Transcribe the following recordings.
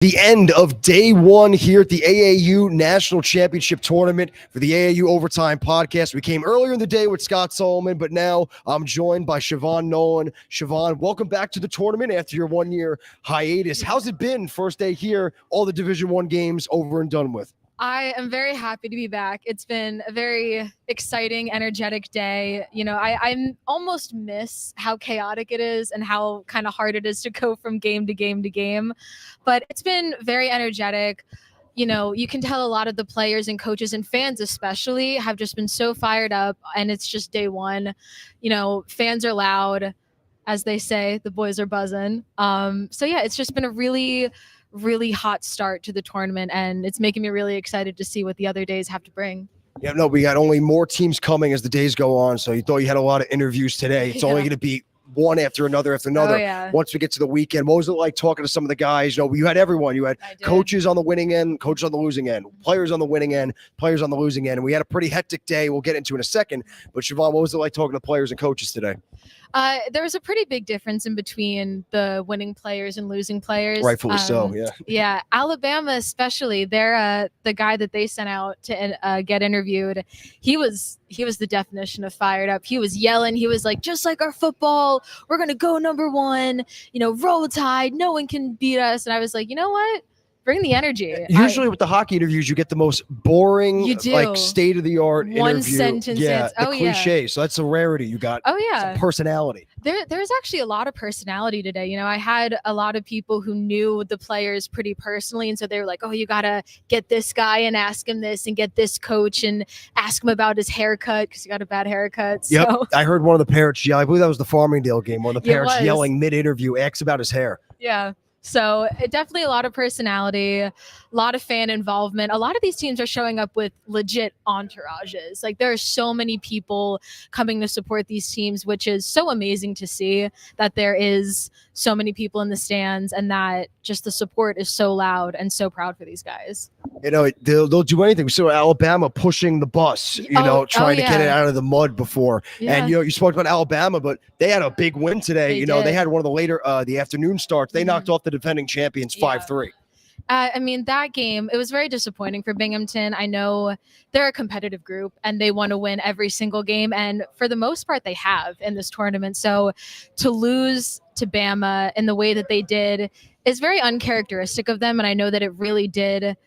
The end of day one here at the AAU National Championship Tournament for the AAU Overtime Podcast. We came earlier in the day with Scott Solomon, but now I'm joined by Siobhan Nolan. Siobhan, welcome back to the tournament after your 1 year hiatus. How's it been? First day here, all the Division I games over and done with. I am very happy to be back. It's been a very exciting, energetic day. You know, I almost miss how chaotic it is and how kind of hard it is to go from game to game to game. But it's been very energetic. You know, you can tell a lot of the players and coaches and fans especially have just been so fired up, and it's just day one. You know, fans are loud, as they say, the boys are buzzing. So yeah, it's just been a really hot start to the tournament, and it's making me really excited to see what the other days have to bring. Yeah, no, we got only more teams coming as the days go on. So you thought you had a lot of interviews today. It's only going to be one after another after another. Oh, yeah. Once we get to the weekend, what was it like talking to some of the guys? You know, you had everyone. You had coaches on the winning end, coaches on the losing end, players on the winning end, players on the losing end. And we had a pretty hectic day. We'll get into in a second. But Siobhan, what was it like talking to players and coaches today? There was a pretty big difference in between the winning players and losing players. Rightfully so, yeah. Yeah, Alabama especially. They're the guy that they sent out to get interviewed. He was the definition of fired up. He was yelling. He was like, just like our football, we're gonna go number one. You know, roll tide. No one can beat us. And I was like, you know what? Bring the energy. Usually with the hockey interviews, you get the most boring, like state-of-the-art one interview. Sentence. Yeah, the cliche. So that's a rarity. You got some personality. There's actually a lot of personality today. You know, I had a lot of people who knew the players pretty personally, and so they were like, oh, you got to get this guy and ask him this, and get this coach and ask him about his haircut because he got a bad haircut. Yep, so. I heard one of the parents yell. I believe that was the Farmingdale game. One of the parents yelling mid-interview, asks about his hair. Yeah. So definitely a lot of personality, a lot of fan involvement. A lot of these teams are showing up with legit entourages. Like there are so many people coming to support these teams, which is so amazing to see that there is so many people in the stands and that just the support is so loud, and so proud for these guys. You know, they'll do anything. So Alabama pushing the bus, trying to get it out of the mud before. Yeah. And, you spoke about Alabama, but they had a big win today. They had one of the later, the afternoon starts. They knocked off the defending champions 5-3. I mean, that game, it was very disappointing for Binghamton. I know they're a competitive group and they want to win every single game. And for the most part, they have in this tournament. So to lose to Bama in the way that they did is very uncharacteristic of them. And I know that it really did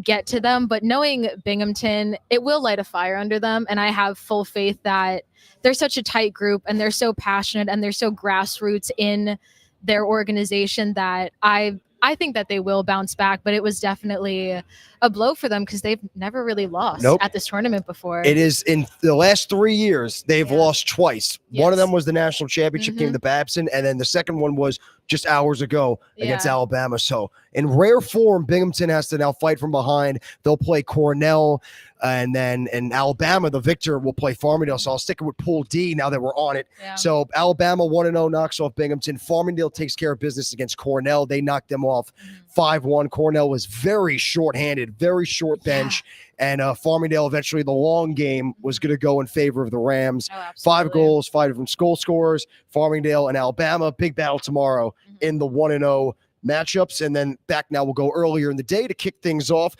get to them. But knowing Binghamton, it will light a fire under them. And I have full faith that they're such a tight group and they're so passionate and they're so grassroots in their organization that I think that they will bounce back, but it was definitely a blow for them because they've never really lost at this tournament before. It is in the last 3 years, they've lost twice. Yes. One of them was the national championship game to Babson, and then the second one was just hours ago against Alabama. So in rare form, Binghamton has to now fight from behind. They'll play Cornell, and then in Alabama, the victor will play Farmingdale. So I'll stick with Pool D now that we're on it. Yeah. So Alabama 1-0 knocks off Binghamton. Farmingdale takes care of business against Cornell. They knocked them off 5-1. Cornell was very short-handed, very short bench. And Farmingdale, eventually, the long game was going to go in favor of the Rams. 5 goals, 5 different goal scorers. Farmingdale and Alabama, big battle tomorrow in the 1-0 matchups. And then back now, we'll go earlier in the day to kick things off.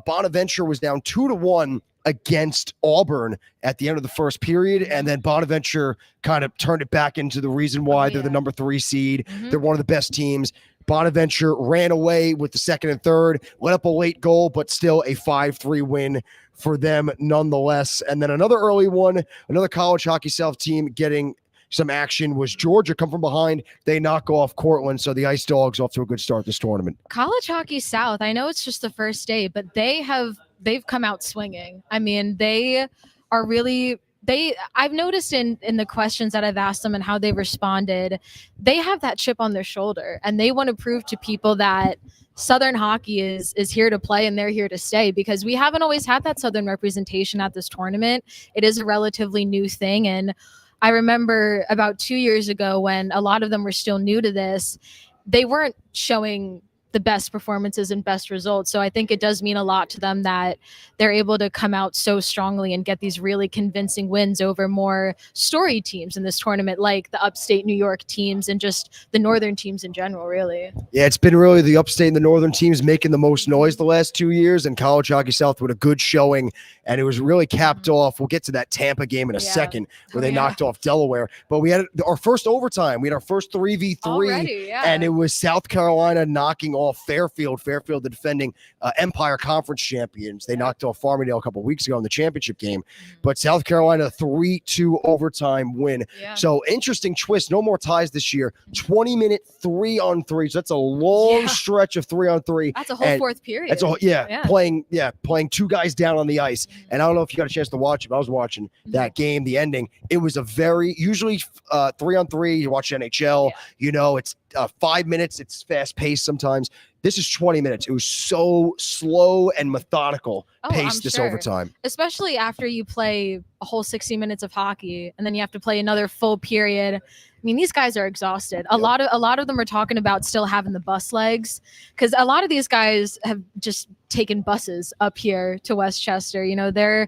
Bonaventure was down 2-1 against Auburn at the end of the first period. And then Bonaventure kind of turned it back into the reason why they're the number 3 seed. They're one of the best teams. Bonaventure ran away with the second and third, let up a late goal, but still a 5-3 win for them nonetheless. And then another early one, another college hockey South team getting some action was Georgia. Come from behind, they knock off Cortland, so the Ice Dogs off to a good start this tournament. College hockey South, I know it's just the first day, but they've come out swinging. I mean, they are really... I've noticed in the questions that I've asked them and how they responded, they have that chip on their shoulder and they want to prove to people that Southern hockey is here to play and they're here to stay, because we haven't always had that Southern representation at this tournament. It is a relatively new thing. And I remember about 2 years ago when a lot of them were still new to this, they weren't showing the best performances and best results. So I think it does mean a lot to them that they're able to come out so strongly and get these really convincing wins over more storied teams in this tournament, like the upstate New York teams and just the northern teams in general, really. Yeah, it's been really the upstate and the northern teams making the most noise the last 2 years, and College Hockey South with a good showing, and it was really capped off. We'll get to that Tampa game in a second where they knocked off Delaware, but we had our first overtime. We had our first 3v3 already, and it was South Carolina knocking off Fairfield, the defending Empire Conference champions. They knocked off Farmingdale a couple weeks ago in the championship game, but South Carolina 3-2 overtime win. So interesting twist. No more ties this year. 20-minute 3-on-3. So that's a long stretch of 3-on-3. That's a whole fourth period. That's playing two guys down on the ice. And I don't know if you got a chance to watch it, but I was watching that game, the ending. It was a very usually 3-on-3. You watch NHL, you know, it's 5 minutes. It's fast paced sometimes. This is 20 minutes. It was so slow and methodical pace this overtime. Especially after you play a whole 60 minutes of hockey and then you have to play another full period. I mean, these guys are exhausted. A lot of them are talking about still having the bus legs, because a lot of these guys have just taken buses up here to Westchester. You know, they're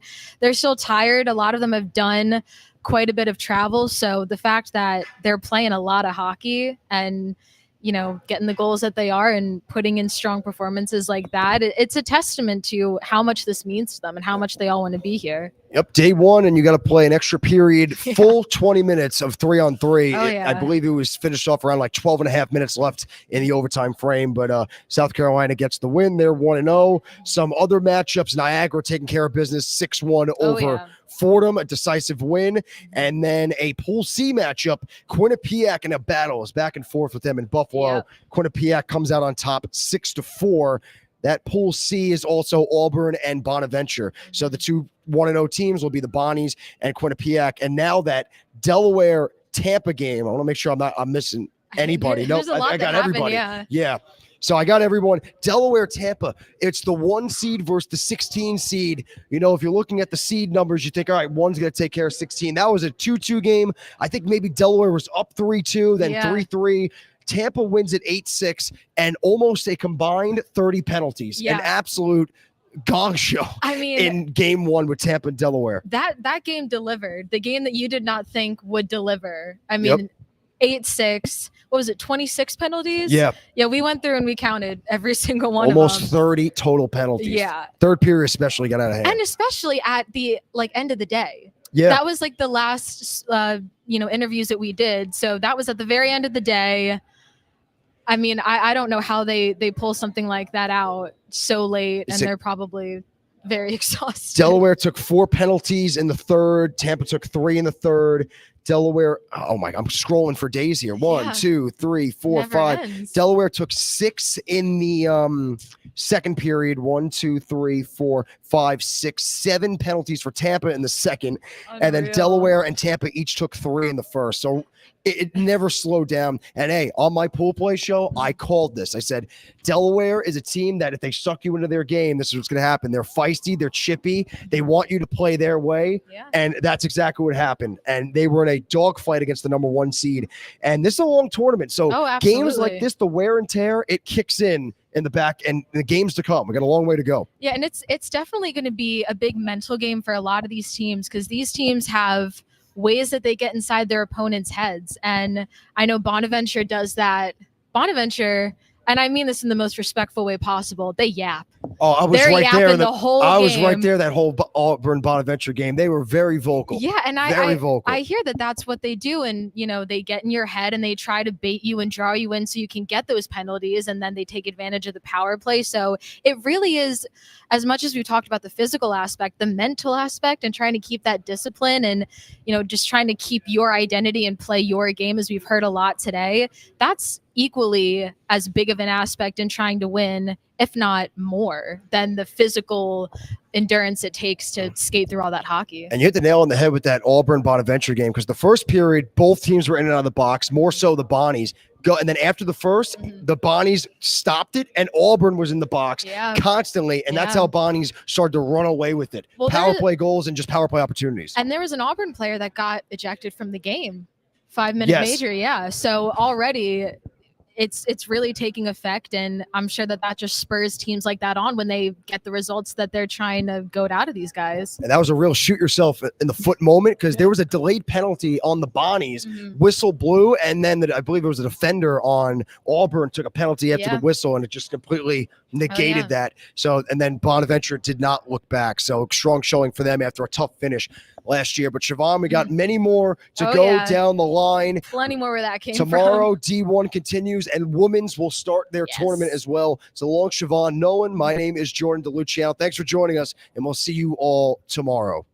still tired. A lot of them have done quite a bit of travel. So the fact that they're playing a lot of hockey and, you know, getting the goals that they are and putting in strong performances like that, it's a testament to how much this means to them and how much they all want to be here. Yep, day one, and you got to play an extra period, full 20 minutes of 3-on-3. I believe it was finished off around like 12 and a half minutes left in the overtime frame, but South Carolina gets the win. They're 1-0. Some other matchups, Niagara taking care of business, 6-1 over Fordham, a decisive win. And then a Pool C matchup, Quinnipiac in a battle is back and forth with them in Buffalo. Quinnipiac comes out on top 6-4. That Pool C is also Auburn and Bonaventure. So the two 1-0 teams will be the Bonnies and Quinnipiac. And now that Delaware-Tampa game, I want to make sure I'm missing anybody. No, I got everybody. Yeah. So I got everyone. Delaware-Tampa, it's the 1 seed versus the 16 seed. You know, if you're looking at the seed numbers, you think, all right, one's going to take care of 16. That was a 2-2 game. I think maybe Delaware was up 3-2, then 3-3. Tampa wins at 8-6 and almost a combined 30 penalties. An absolute gong show. I mean, in game one with Tampa and Delaware. That game delivered. The game that you did not think would deliver. I mean, 8-6. What was it? 26 penalties? Yeah, we went through and we counted every single one. Almost 30 total penalties. Yeah. Third period especially got out of hand. And especially at the end of the day. Yeah. That was like the last interviews that we did. So that was at the very end of the day. I mean, I don't know how they pull something like that out so late, and they're probably very exhausted. Delaware took 4 penalties in the third. Tampa took 3 in the third. Delaware, oh my, I'm scrolling for days here. 1, 2, 3, 4, 5. Ends. Delaware took 6 in the second period. 1, 2, 3, 4, 5, 6, 7 penalties for Tampa in the second. Unreal. And then Delaware and Tampa each took 3 in the first. So it never slowed down. And hey, on my pool play show, I called this. I said, Delaware is a team that if they suck you into their game, this is what's going to happen. They're feisty, they're chippy, they want you to play their way. Yeah. And that's exactly what happened. And they were in a dogfight against the number 1 seed. And this is a long tournament. So games like this, the wear and tear, it kicks in the back, and the games to come. We got a long way to go. Yeah, and it's definitely going to be a big mental game for a lot of these teams, because these teams have ways that they get inside their opponents' heads. And I know Bonaventure does that. Bonaventure, and I mean this in the most respectful way possible, they yap. Oh, I was right there. I was right there that whole Auburn Bonaventure game. They were very vocal. Yeah, and I hear that that's what they do, and they get in your head and they try to bait you and draw you in so you can get those penalties, and then they take advantage of the power play. So it really is, as much as we talked about the physical aspect, the mental aspect, and trying to keep that discipline, and just trying to keep your identity and play your game, as we've heard a lot today. That's equally as big of an aspect in trying to win, if not more, than the physical endurance it takes to skate through all that hockey. And you hit the nail on the head with that Auburn Bonaventure game, because the first period, both teams were in and out of the box, more so the Bonnies. And then after the first, the Bonnies stopped it, and Auburn was in the box constantly, and that's how Bonnies started to run away with it. Well, power play goals and just power play opportunities. And there was an Auburn player that got ejected from the game. 5-minute major, So already it's really taking effect, and I'm sure that just spurs teams like that on when they get the results that they're trying to goad out of these guys. And that was a real shoot yourself in the foot moment, because there was a delayed penalty on the Bonnies. Whistle blew, and then I believe it was a defender on Auburn took a penalty after the whistle, and it just completely negated that. So, and then Bonaventure did not look back. So strong showing for them after a tough finish last year. But Siobhan, we got many more to go down the line. Plenty more where that came Tomorrow, from. D1 continues, and women's will start their tournament as well. So long, Siobhan Nolan. My name is Jordan DeLuciano. Thanks for joining us, and we'll see you all tomorrow.